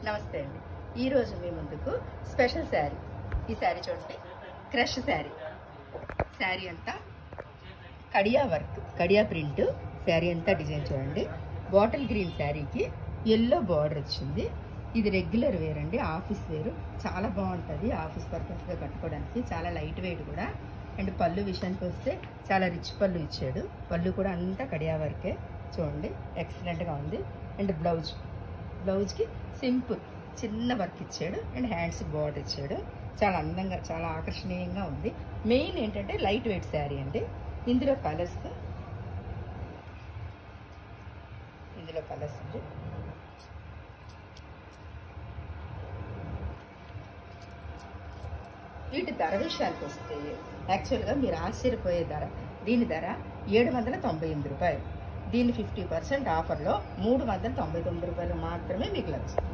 నమస్తే అండి. ఈరోజు మీ ముందుకు స్పెషల్ శారీ. ఈ శారీ చూడండి, క్రష్ శారీ. శారీ అంతా కడియా వర్క్, కడియా ప్రింట్. శారీ అంతా డిజైన్ చూడండి. బాటిల్ గ్రీన్ శారీకి ఎల్లో బార్డర్ వచ్చింది. ఇది రెగ్యులర్ వేర్ అండి, ఆఫీస్ వేరు. చాలా బాగుంటుంది ఆఫీస్ పర్పస్గా కట్టుకోవడానికి. చాలా లైట్ వెయిట్ కూడా. అండ్ పళ్ళు విషయానికి వస్తే చాలా రిచ్ పళ్ళు ఇచ్చాడు. పళ్ళు కూడా అంతా కడియా వర్కే చూడండి, ఎక్సలెంట్గా ఉంది. అండ్ బ్లౌజ్కి సింపుల్ చిన్న వర్క్ ఇచ్చాడు. అండ్ హ్యాండ్స్ బార్డర్ ఇచ్చాడు. చాలా అందంగా, చాలా ఆకర్షణీయంగా ఉంది. మెయిన్ ఏంటంటే లైట్ వెయిట్ శారీ అండి. ఇందులో కలర్స్ ఉంది. వీటి ధర విషయానికి వస్తే యాక్చువల్గా మీరు ఆశ్చర్యపోయే ధర. దీని ధర 798 రూపాయలు. దీన్ని 50% ఆఫర్లో 399 రూపాయలు మాత్రమే మీకు లభిస్తుంది.